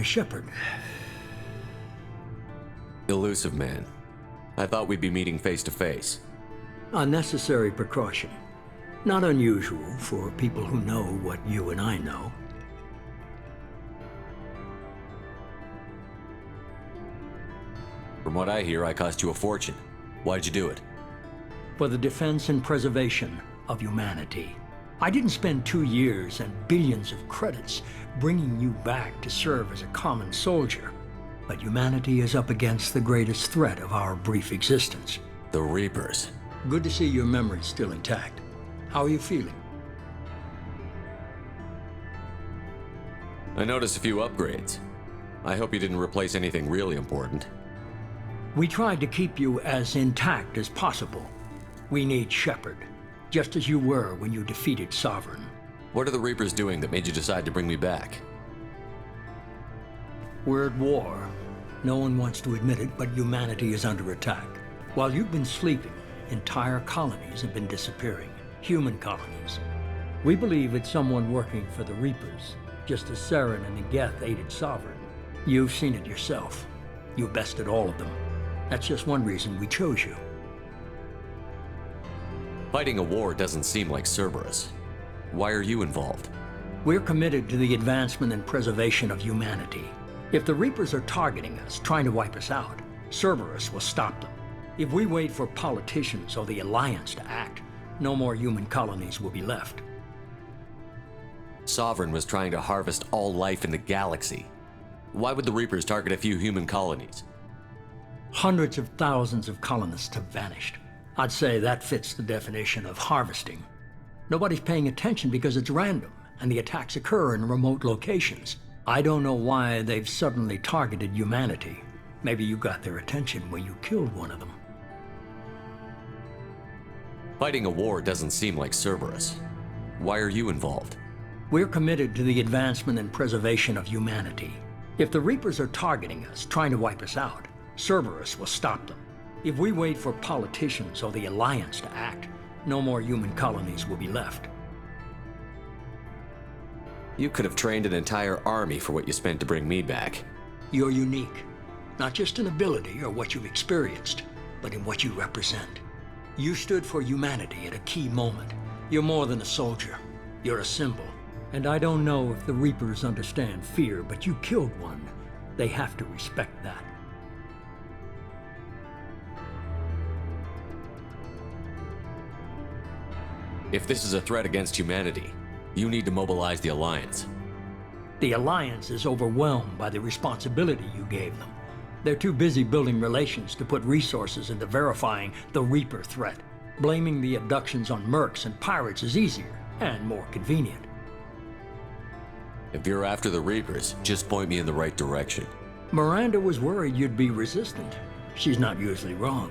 to Shepard. Elusive man. I thought we'd be meeting face to face. A necessary precaution. Not unusual for people who know what you and I know. From what I hear, I cost you a fortune. Why'd you do it? For the defense and preservation of humanity. I didn't spend 2 years and billions of credits bringing you back to serve as a common soldier. But humanity is up against the greatest threat of our brief existence. The Reapers. Good to see your memory's still intact. How are you feeling? I noticed a few upgrades. I hope you didn't replace anything really important. We tried to keep you as intact as possible. We need Shepard, just as you were when you defeated Sovereign. What are the Reapers doing that made you decide to bring me back? We're at war. No one wants to admit it, but humanity is under attack. While you've been sleeping, entire colonies have been disappearing. Human colonies. We believe it's someone working for the Reapers, just as Saren and the Geth aided Sovereign. You've seen it yourself. You bested all of them. That's just one reason we chose you. Fighting a war doesn't seem like Cerberus. Why are you involved? We're committed to the advancement and preservation of humanity. If the Reapers are targeting us, trying to wipe us out, Cerberus will stop them. If we wait for politicians or the Alliance to act, no more human colonies will be left. Sovereign was trying to harvest all life in the galaxy. Why would the Reapers target a few human colonies? Hundreds of thousands of colonists have vanished. I'd say that fits the definition of harvesting. Nobody's paying attention because it's random, and the attacks occur in remote locations. I don't know why they've suddenly targeted humanity. Maybe you got their attention when you killed one of them. Fighting a war doesn't seem like Cerberus. Why are you involved? We're committed to the advancement and preservation of humanity. If the Reapers are targeting us, trying to wipe us out, Cerberus will stop them. If we wait for politicians or the Alliance to act, no more human colonies will be left. You could have trained an entire army for what you spent to bring me back. You're unique, not just in ability or what you've experienced, but in what you represent. You stood for humanity at a key moment. You're more than a soldier. You're a symbol. And I don't know if the Reapers understand fear, but you killed one. They have to respect that. If this is a threat against humanity, you need to mobilize the Alliance. The Alliance is overwhelmed by the responsibility you gave them. They're too busy building relations to put resources into verifying the Reaper threat. Blaming the abductions on mercs and pirates is easier and more convenient. If you're after the Reapers, just point me in the right direction. Miranda was worried you'd be resistant. She's not usually wrong.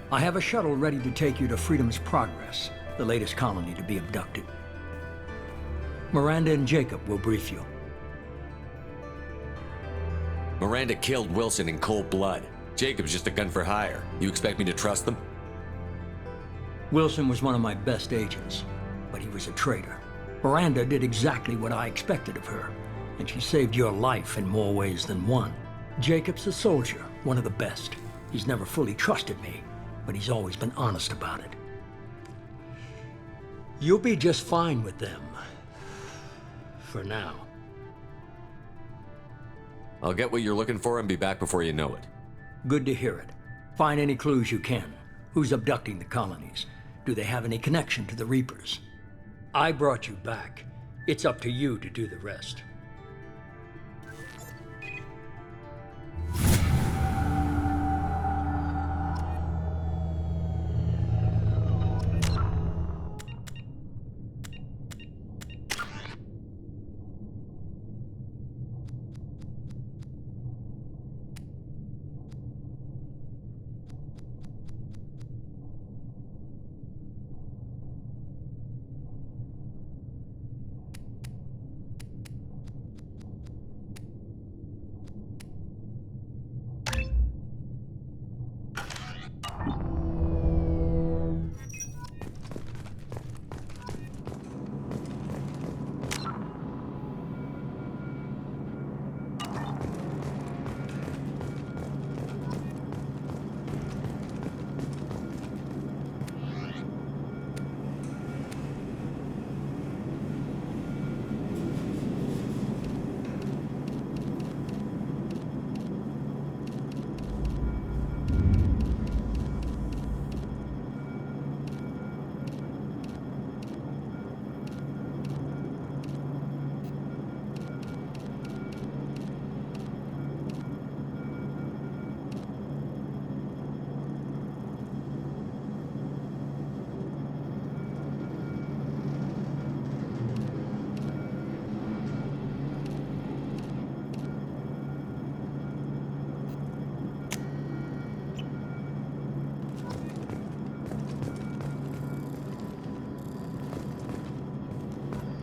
I have a shuttle ready to take you to Freedom's Progress, the latest colony to be abducted. Miranda and Jacob will brief you. Miranda killed Wilson in cold blood. Jacob's just a gun for hire. You expect me to trust them? Wilson was one of my best agents, but he was a traitor. Miranda did exactly what I expected of her, and she saved your life in more ways than one. Jacob's a soldier, one of the best. He's never fully trusted me, but he's always been honest about it. You'll be just fine with them. For now. I'll get what you're looking for and be back before you know it. Good to hear it. Find any clues you can. Who's abducting the colonies? Do they have any connection to the Reapers? I brought you back. It's up to you to do the rest.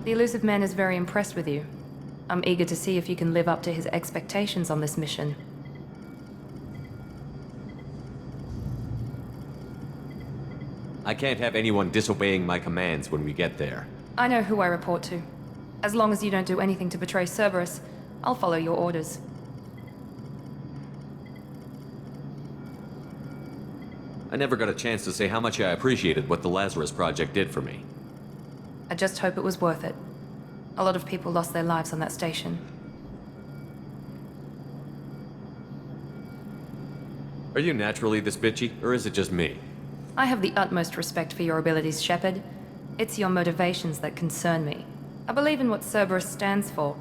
The elusive man is very impressed with you. I'm eager to see if you can live up to his expectations on this mission. I can't have anyone disobeying my commands when we get there. I know who I report to. As long as you don't do anything to betray Cerberus, I'll follow your orders. I never got a chance to say how much I appreciated what the Lazarus Project did for me. I just hope it was worth it. A lot of people lost their lives on that station. Are you naturally this bitchy, or is it just me? I have the utmost respect for your abilities, Shepard. It's your motivations that concern me. I believe in what Cerberus stands for.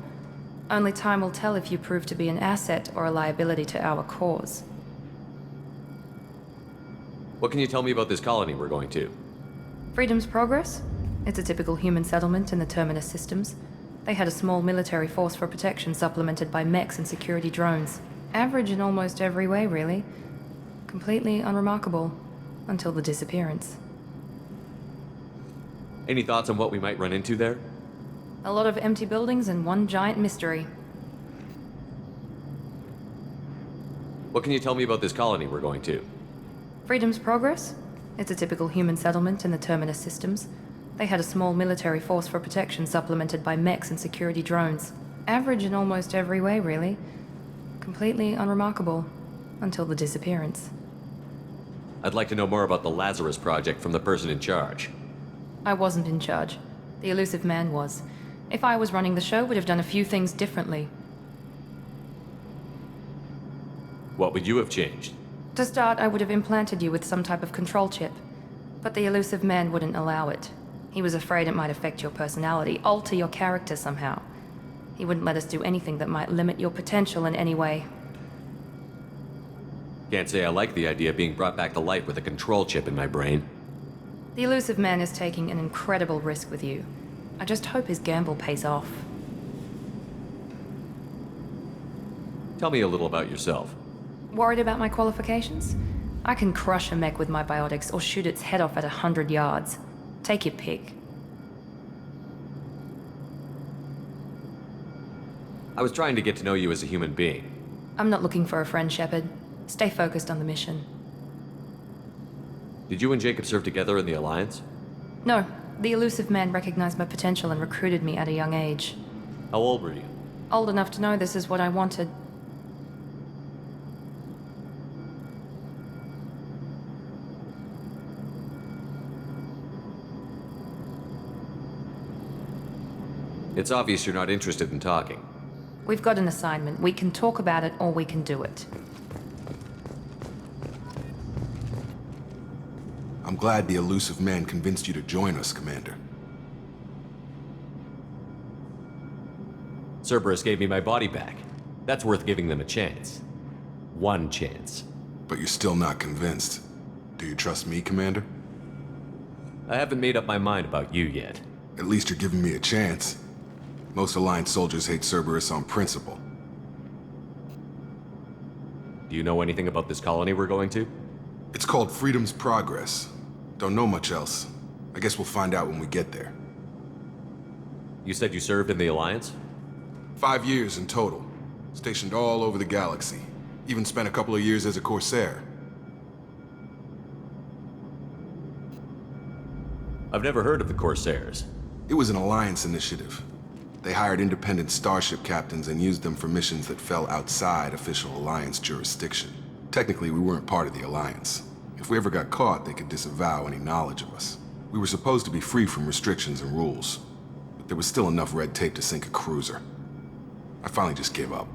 Only time will tell if you prove to be an asset or a liability to our cause. What can you tell me about this colony we're going to? Freedom's Progress? It's a typical human settlement in the Terminus systems. They had a small military force for protection supplemented by mechs and security drones. Average in almost every way, really. Completely unremarkable. Until the disappearance. Any thoughts on what we might run into there? A lot of empty buildings and one giant mystery. What can you tell me about this colony we're going to? Freedom's Progress? It's a typical human settlement in the Terminus systems. They had a small military force for protection supplemented by mechs and security drones. Average in almost every way, really. Completely unremarkable. Until the disappearance. I'd like to know more about the Lazarus Project from the person in charge. I wasn't in charge. The elusive man was. If I was running the show, would have done a few things differently. What would you have changed? To start, I would have implanted you with some type of control chip. But the elusive man wouldn't allow it. He was afraid it might affect your personality, alter your character somehow. He wouldn't let us do anything that might limit your potential in any way. Can't say I like the idea of being brought back to life with a control chip in my brain. The elusive man is taking an incredible risk with you. I just hope his gamble pays off. Tell me a little about yourself. Worried about my qualifications? I can crush a mech with my biotics or shoot its head off at 100 yards. Take your pick. I was trying to get to know you as a human being. I'm not looking for a friend, Shepard. Stay focused on the mission. Did you and Jacob serve together in the Alliance? No, the elusive man recognized my potential and recruited me at a young age. How old were you? Old enough to know this is what I wanted. It's obvious you're not interested in talking. We've got an assignment. We can talk about it or we can do it. I'm glad the elusive man convinced you to join us, Commander. Cerberus gave me my body back. That's worth giving them a chance. One chance. But you're still not convinced. Do you trust me, Commander? I haven't made up my mind about you yet. At least you're giving me a chance. Most Alliance soldiers hate Cerberus on principle. Do you know anything about this colony we're going to? It's called Freedom's Progress. Don't know much else. I guess we'll find out when we get there. You said you served in the Alliance? 5 years in total. Stationed all over the galaxy. Even spent a couple of years as a Corsair. I've never heard of the Corsairs. It was an Alliance initiative. They hired independent starship captains and used them for missions that fell outside official Alliance jurisdiction. Technically, we weren't part of the Alliance. If we ever got caught, they could disavow any knowledge of us. We were supposed to be free from restrictions and rules, but there was still enough red tape to sink a cruiser. I finally just gave up.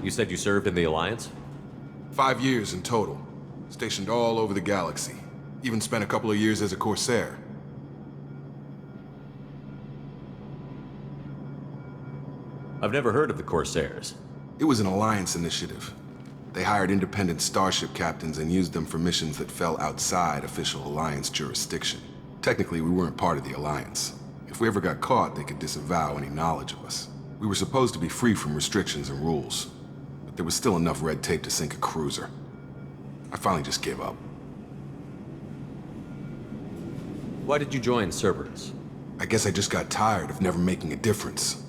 You said you served in the Alliance? 5 years in total. Stationed all over the galaxy. Even spent a couple of years as a Corsair. I've never heard of the Corsairs. It was an Alliance initiative. They hired independent starship captains and used them for missions that fell outside official Alliance jurisdiction. Technically, we weren't part of the Alliance. If we ever got caught, they could disavow any knowledge of us. We were supposed to be free from restrictions and rules, but there was still enough red tape to sink a cruiser. I finally just gave up. Why did you join Cerberus? I guess I just got tired of never making a difference.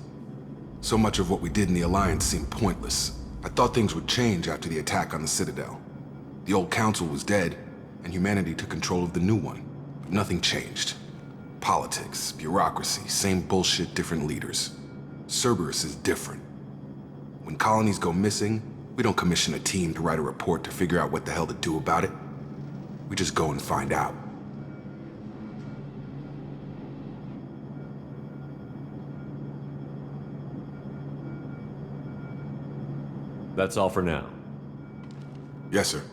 So much of what we did in the Alliance seemed pointless. I thought things would change after the attack on the Citadel. The old council was dead, and humanity took control of the new one. But nothing changed. Politics, bureaucracy, same bullshit, different leaders. Cerberus is different. When colonies go missing, we don't commission a team to write a report to figure out what the hell to do about it. We just go and find out. That's all for now. Yes, sir.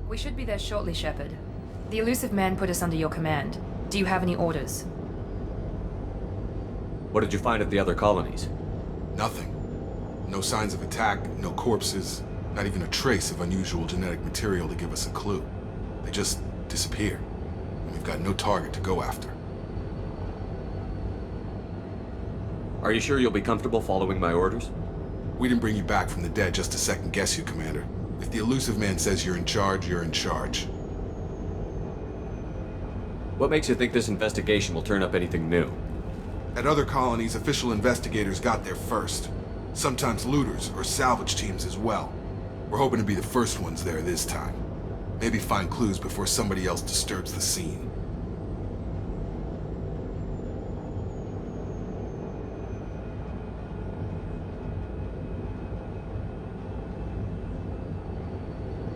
We should be there shortly, Shepard. The elusive man put us under your command. Do you have any orders? What did you find at the other colonies? Nothing. No signs of attack, no corpses, not even a trace of unusual genetic material to give us a clue. They just disappear, and we've got no target to go after. Are you sure you'll be comfortable following my orders? We didn't bring you back from the dead just to second guess you, Commander. If the elusive man says you're in charge, you're in charge. What makes you think this investigation will turn up anything new? At other colonies, official investigators got there first. Sometimes looters or salvage teams as well. We're hoping to be the first ones there this time. Maybe find clues before somebody else disturbs the scene.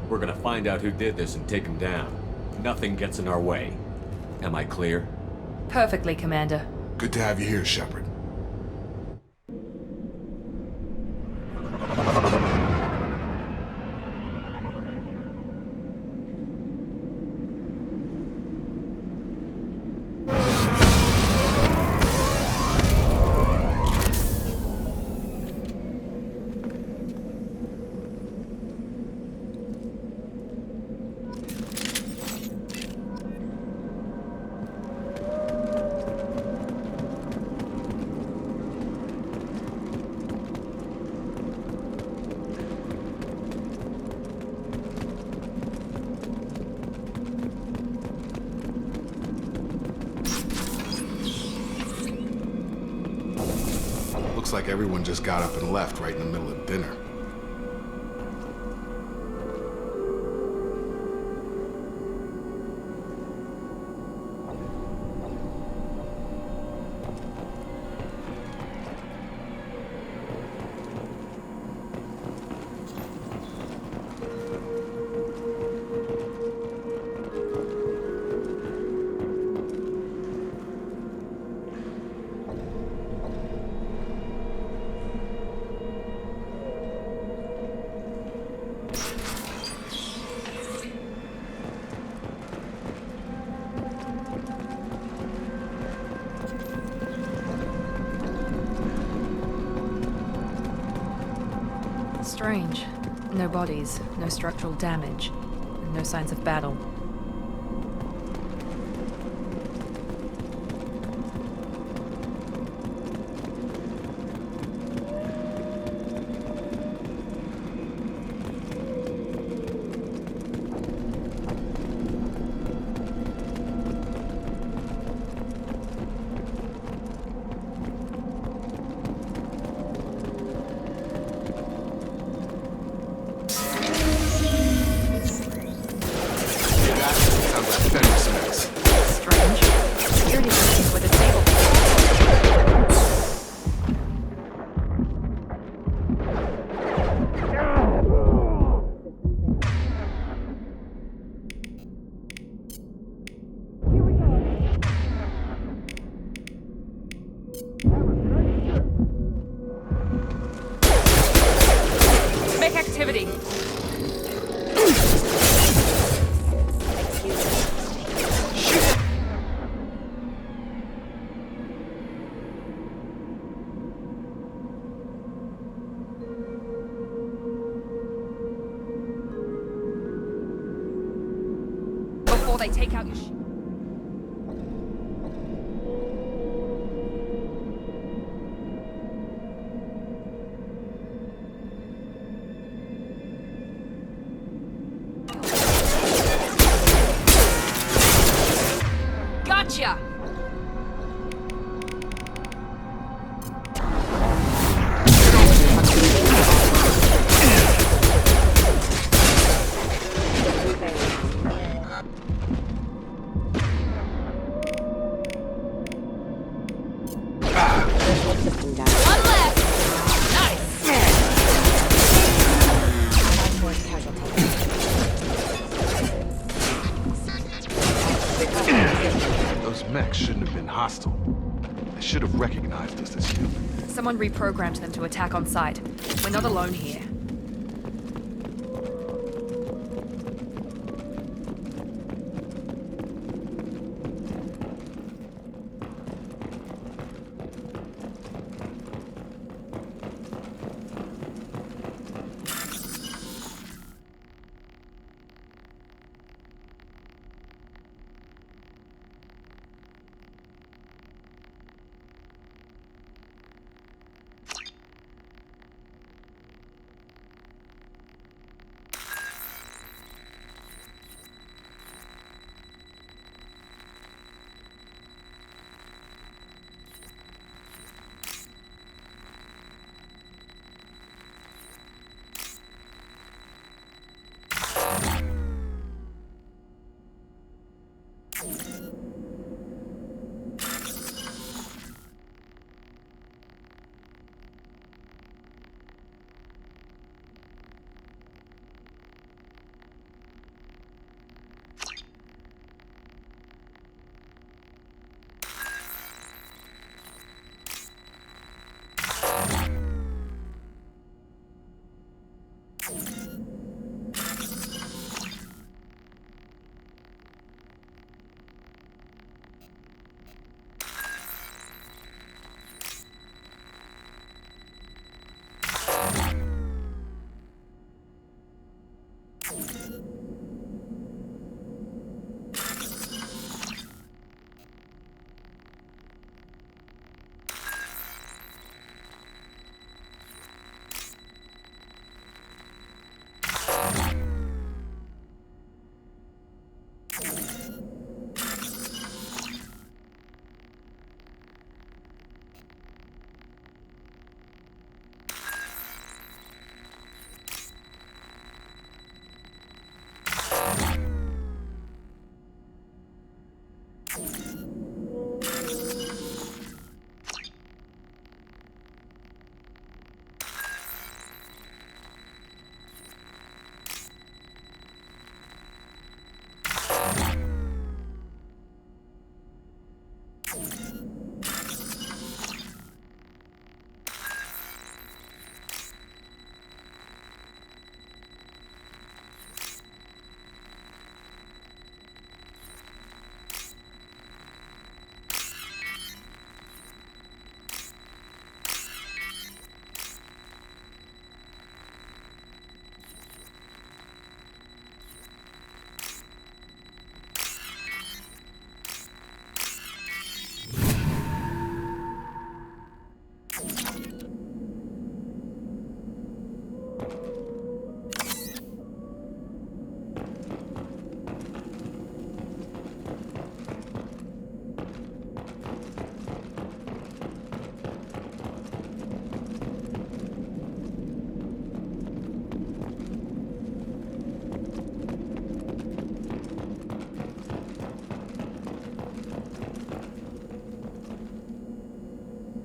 We're gonna find out who did this and take him down. Nothing gets in our way. Am I clear? Perfectly, Commander. Good to have you here, Shepard. Looks like everyone just got up and left right in the middle of dinner. Strange. No bodies, no structural damage, and no signs of battle. Make activity. Before they take out your Gotcha! One left! Nice! Those mechs shouldn't have been hostile. They should have recognized us as human. Someone reprogrammed them to attack on sight. We're not alone here.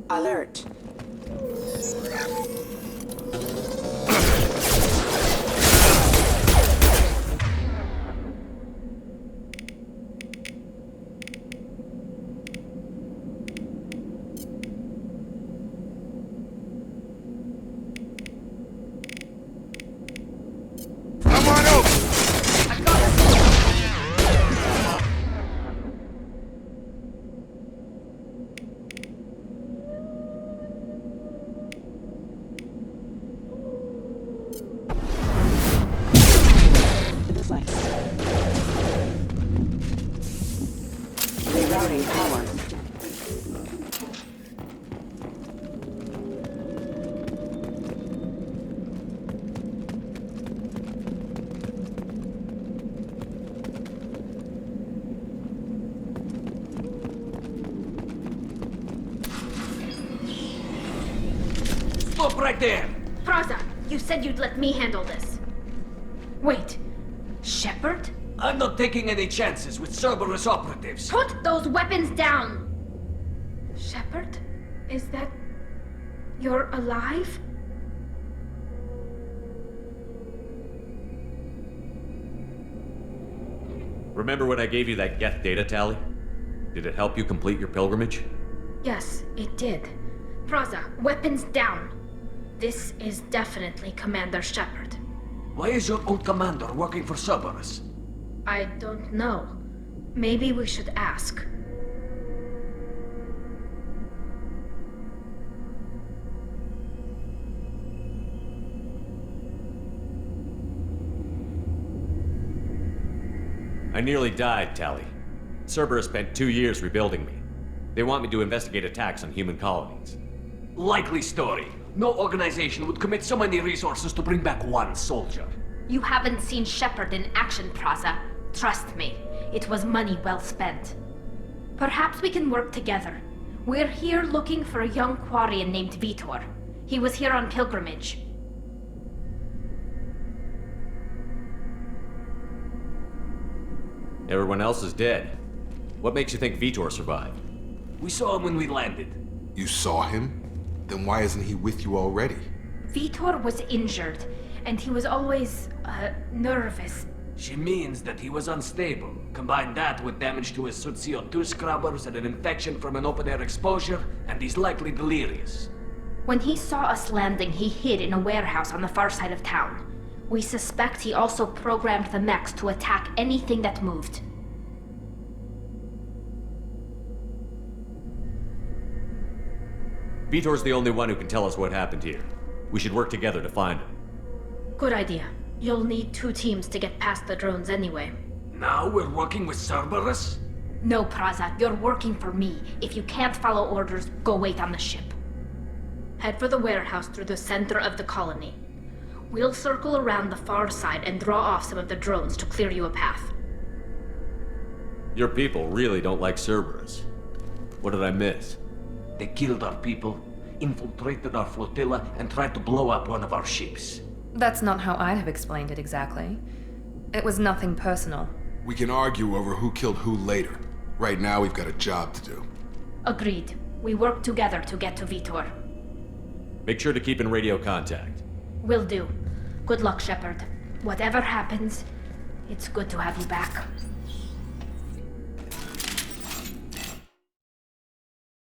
Alert. Stop right there! Praza, you said you'd let me handle this. Wait, Shepard? I'm not taking any chances with Cerberus operatives. Put those weapons down! Shepard? Is that... you're alive? Remember when I gave you that Geth data, Tali? Did it help you complete your pilgrimage? Yes, it did. Praza, weapons down. This is definitely Commander Shepard. Why is your old commander working for Cerberus? I don't know. Maybe we should ask. I nearly died, Tali. Cerberus spent 2 years rebuilding me. They want me to investigate attacks on human colonies. Likely story. No organization would commit so many resources to bring back one soldier. You haven't seen Shepard in action, Praza. Trust me, it was money well spent. Perhaps we can work together. We're here looking for a young Quarian named Vitor. He was here on pilgrimage. Everyone else is dead. What makes you think Vitor survived? We saw him when we landed. You saw him? Then why isn't he with you already? Vitor was injured, and he was always, nervous. She means that he was unstable. Combine that with damage to his suit CO2 scrubbers and an infection from an open-air exposure, and he's likely delirious. When he saw us landing, he hid in a warehouse on the far side of town. We suspect he also programmed the mechs to attack anything that moved. Vitor's the only one who can tell us what happened here. We should work together to find him. Good idea. You'll need 2 teams to get past the drones anyway. Now we're working with Cerberus? No, Praza, you're working for me. If you can't follow orders, go wait on the ship. Head for the warehouse through the center of the colony. We'll circle around the far side and draw off some of the drones to clear you a path. Your people really don't like Cerberus. What did I miss? They killed our people, infiltrated our flotilla, and tried to blow up one of our ships. That's not how I'd have explained it exactly. It was nothing personal. We can argue over who killed who later. Right now, we've got a job to do. Agreed. We work together to get to Vitor. Make sure to keep in radio contact. Will do. Good luck, Shepard. Whatever happens, it's good to have you back.